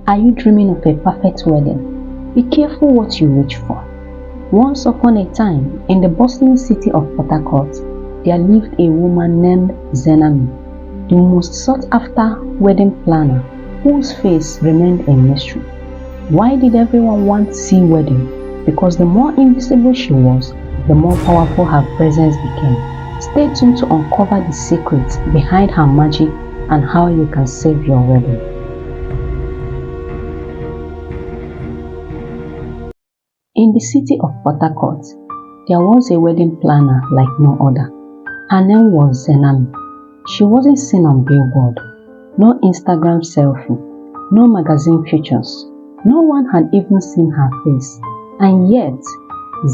Are you dreaming of a perfect wedding? Be careful what you wish for. Once upon a time, in the bustling city of Port Harcourt, there lived a woman named Zenami, the most sought-after wedding planner, whose face remained a mystery. Why did everyone want to see wedding? Because the more invisible she was, the more powerful her presence became. Stay tuned to uncover the secrets behind her magic and how you can save your wedding. In the city of Port Harcourt, there was a wedding planner like no other. Her name was Zenami. She wasn't seen on billboard, no Instagram selfie, no magazine pictures. No one had even seen her face. And yet,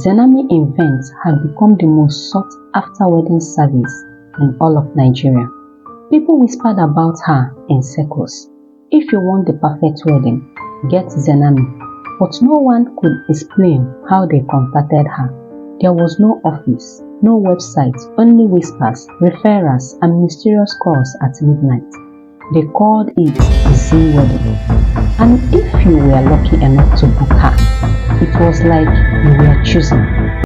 Zenami events had become the most sought after wedding service in all of Nigeria. People whispered about her in circles. If you want the perfect wedding, get Zenami. But no one could explain how they contacted her. There was no office, no website, only whispers, referrals, and mysterious calls at midnight. They called it the Z wedding. And if you were lucky enough to book her, it was like you were choosing.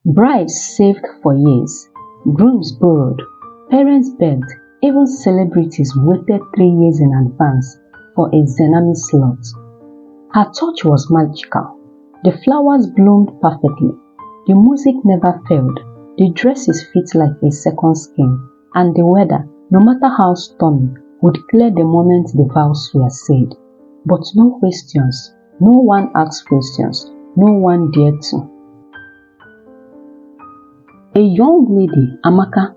Brides saved for years, grooms borrowed, parents begged, even celebrities waited 3 years in advance for a Zenami slot. Her touch was magical. The flowers bloomed perfectly. The music never failed. The dresses fit like a second skin. And the weather, no matter how stormy, would clear the moment the vows were said. But no questions. No one asked questions. No one dared to. A young lady, Amaka,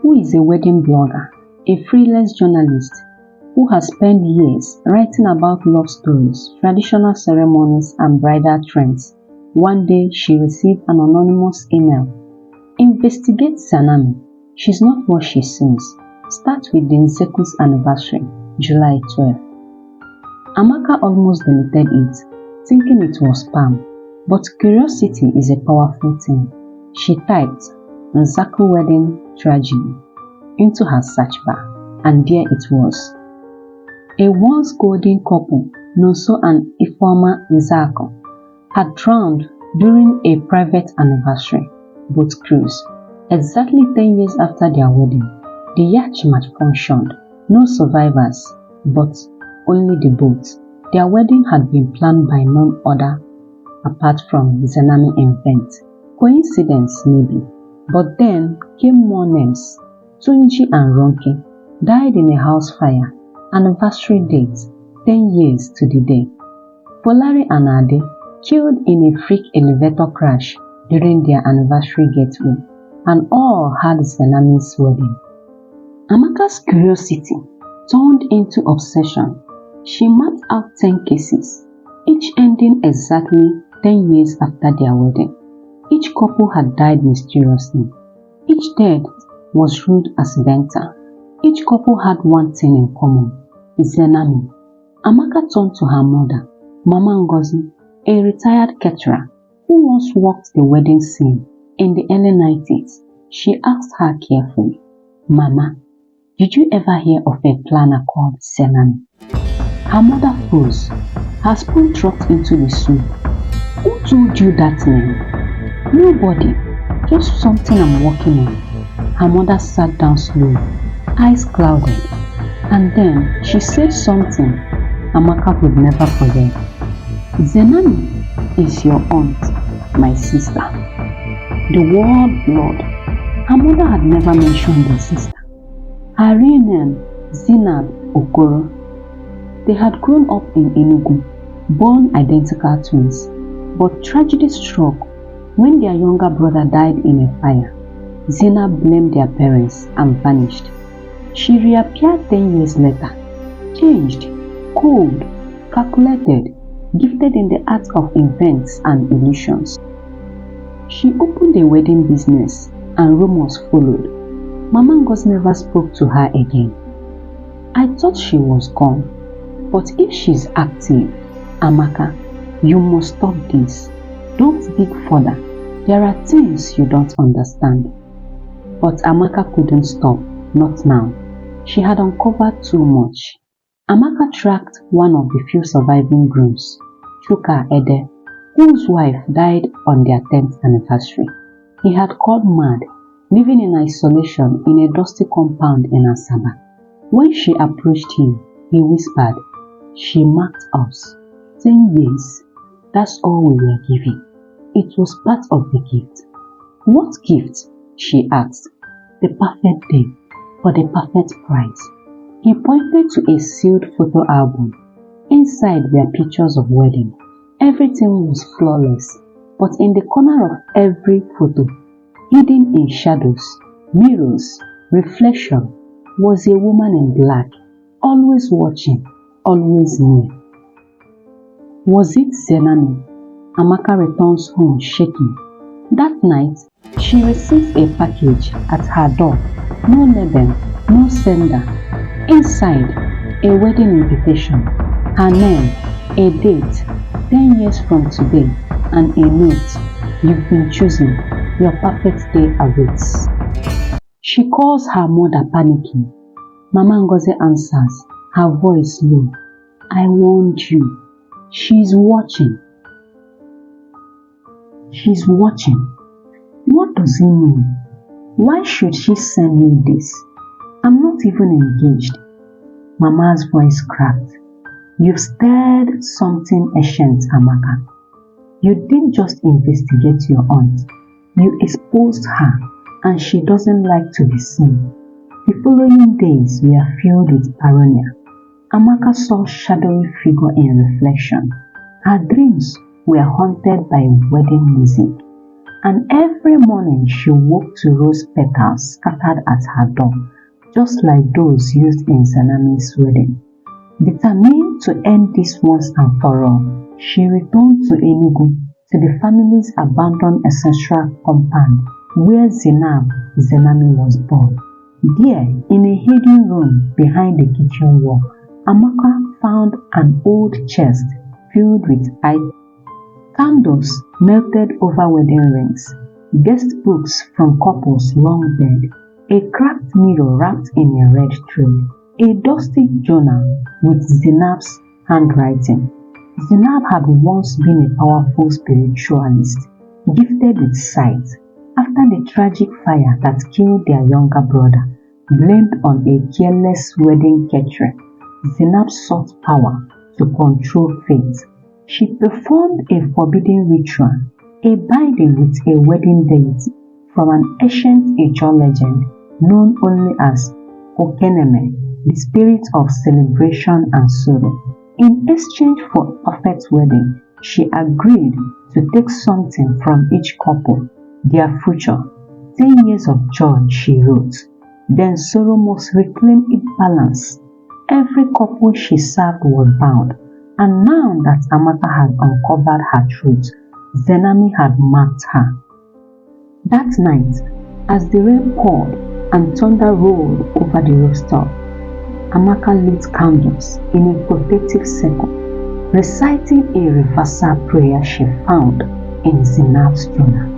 who is a wedding blogger, a freelance journalist, who has spent years writing about love stories, traditional ceremonies, and bridal trends. One day, she received an anonymous email. Investigate Zenami. She's not what she seems. Start with the Nzeku's anniversary, July 12. Amaka almost deleted it, thinking it was spam. But curiosity is a powerful thing. She typed Nzeku wedding tragedy into her search bar, and there it was. A once golden couple, Nonso and Ifeoma Nzako, had drowned during a private anniversary boat cruise. Exactly 10 years after their wedding, the yacht malfunctioned. No survivors, but only the boat. Their wedding had been planned by none other apart from Zenami event. Coincidence maybe, but then came more names. Tunji and Ronke died in a house fire. Anniversary date, 10 years to the day. Polari and Ade killed in a freak elevator crash during their anniversary getaway, and all had Zenami's wedding. Amaka's curiosity turned into obsession. She mapped out 10 cases, each ending exactly 10 years after their wedding. Each couple had died mysteriously. Each death was ruled accidental. Each couple had one thing in common: Zenami. Amaka turned to her mother, Mama Ngozi, a retired caterer who once worked the wedding scene in the early 90s. She asked her carefully, "Mama, did you ever hear of a planner called Zenami?" Her mother froze. Her spoon dropped into the soup. "Who told you that name?" "Nobody. Just something I'm working on." Her mother sat down slowly, eyes clouded, and then she said something Amaka would never forget. "Zenami is your aunt, my sister." The word blood. Her mother had never mentioned the sister. Her real name, Zinab Okoro. They had grown up in Enugu, born identical twins, but tragedy struck when their younger brother died in a fire. Zinab blamed their parents and vanished. She reappeared 10 years later, changed, cold, calculated, gifted in the art of events and illusions. She opened a wedding business and rumors followed. Mama Ngozi never spoke to her again. I thought she was gone, but if she's active, Amaka, you must stop this. Don't dig further. There are things you don't understand. But Amaka couldn't stop, not now. She had uncovered too much. Amaka tracked one of the few surviving grooms, Chuka Ede, whose wife died on their 10th anniversary. He had gone mad, living in isolation in a dusty compound in Asaba. When she approached him, he whispered, "She marked us. 10 years. That's all we were given." It was part of the gift. "What gift?" she asked. "The perfect day, for the perfect price." He pointed to a sealed photo album. Inside were pictures of wedding. Everything was flawless, but in the corner of every photo, hidden in shadows, mirrors, reflection, was a woman in black, always watching, always near. Was it Zenani? Amaka returns home shaking. That night, she receives a package at her door. No label, no sender. Inside, a wedding invitation, her name, a date, 10 years from today, and a note, "You've been chosen, your perfect day awaits." She calls her mother panicking. Mama Ngozi answers, her voice low, "I warned you. She's watching." She's watching. What does it mean? Why should she send me this? I'm not even engaged. Mama's voice cracked. You've stirred something ancient, Amaka. You didn't just investigate your aunt. You exposed her, and she doesn't like to be seen. The following days were filled with paranoia. Amaka saw a shadowy figure in reflection. Her dreams were haunted by wedding music, and every morning she woke to rose petals scattered at her door, just like those used in Zanami's wedding. Determined to end this once and for all, she returned to Enugu, to the family's abandoned ancestral compound where Zenami was born. There, in a hidden room behind the kitchen wall, Amaka found an old chest filled with items. Candles melted over wedding rings, guest books from couples long dead, a cracked mirror wrapped in a red thread, a dusty journal with Zenab's handwriting. Zenab had once been a powerful spiritualist, gifted with sight. After the tragic fire that killed their younger brother, blamed on a careless wedding caterer, Zenab sought power to control fate. She performed a forbidden ritual, a binding with a wedding deity from an ancient Ijaw legend known only as Okeneme, the spirit of celebration and sorrow. In exchange for a perfect wedding, she agreed to take something from each couple, their future. 10 years of joy, she wrote. Then sorrow must reclaim its balance. Every couple she served was bound. And now that Amaka had uncovered her truth, Zenami had marked her. That night, as the rain poured and thunder rolled over the rooftop, Amaka lit candles in a protective circle, reciting a reversal prayer she found in Zenab's journal,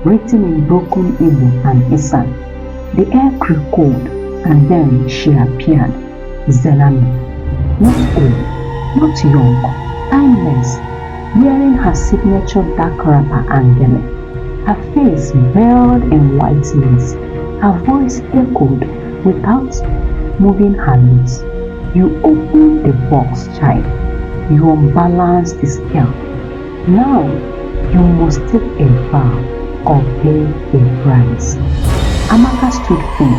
written in broken Igbo and Isan. The air grew cold, and then she appeared, Zenami, not old, not young, timeless, wearing her signature dark wrapper and gele, her face veiled in white lace, her voice echoed without moving her lips. You opened the box, child. You unbalanced the scale. Now you must take a vow or pay a price. Amaka stood firm,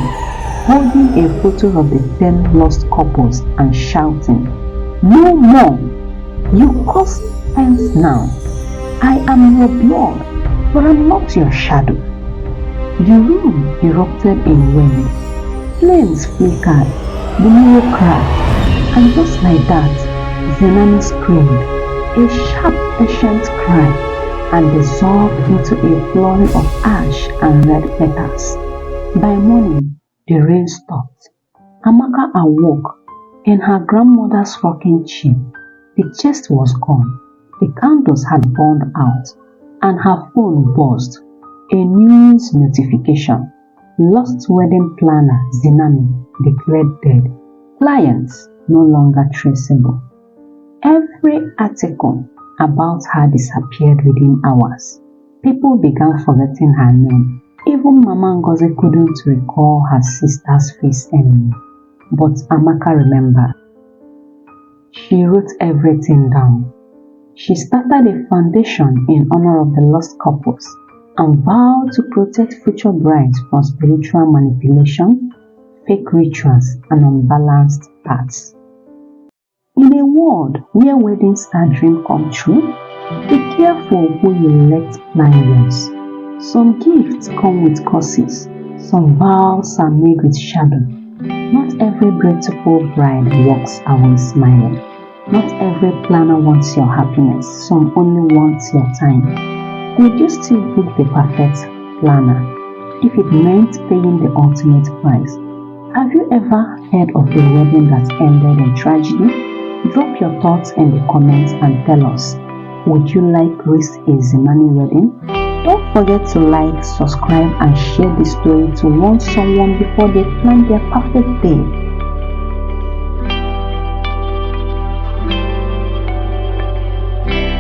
holding a photo of the 10 lost couples and shouting, "No more! You cost pence now. I am your blood, but I'm not your shadow." The room erupted in wind. Flames flickered, the mirror cracked, and just like that, Zenami screamed, a sharp, ancient cry, and dissolved into a flurry of ash and red petals. By morning, the rain stopped. Amaka awoke in her grandmother's rocking chair. The chest was gone, the candles had burned out, and her phone buzzed. A news notification. Lost wedding planner Zenami declared dead. Clients, no longer traceable. Every article about her disappeared within hours. People began forgetting her name. Even Mama Ngozi couldn't recall her sister's face anymore. But Amaka remembered. She wrote everything down. She started a foundation in honor of the lost couples and vowed to protect future brides from spiritual manipulation, fake rituals, and unbalanced paths. In a world where weddings are dreams come true, be careful who you let plan yours. Some gifts come with curses, some vows are made with shadow. Not every beautiful bride walks away smiling. Not every planner wants your happiness, some only want your time. Would you still book the perfect planner if it meant paying the ultimate price? Have you ever heard of a wedding that ended in tragedy? Drop your thoughts in the comments and tell us, would you like risk a Zimani wedding? Don't forget to like, subscribe and share this story to warn someone before they plan their perfect day.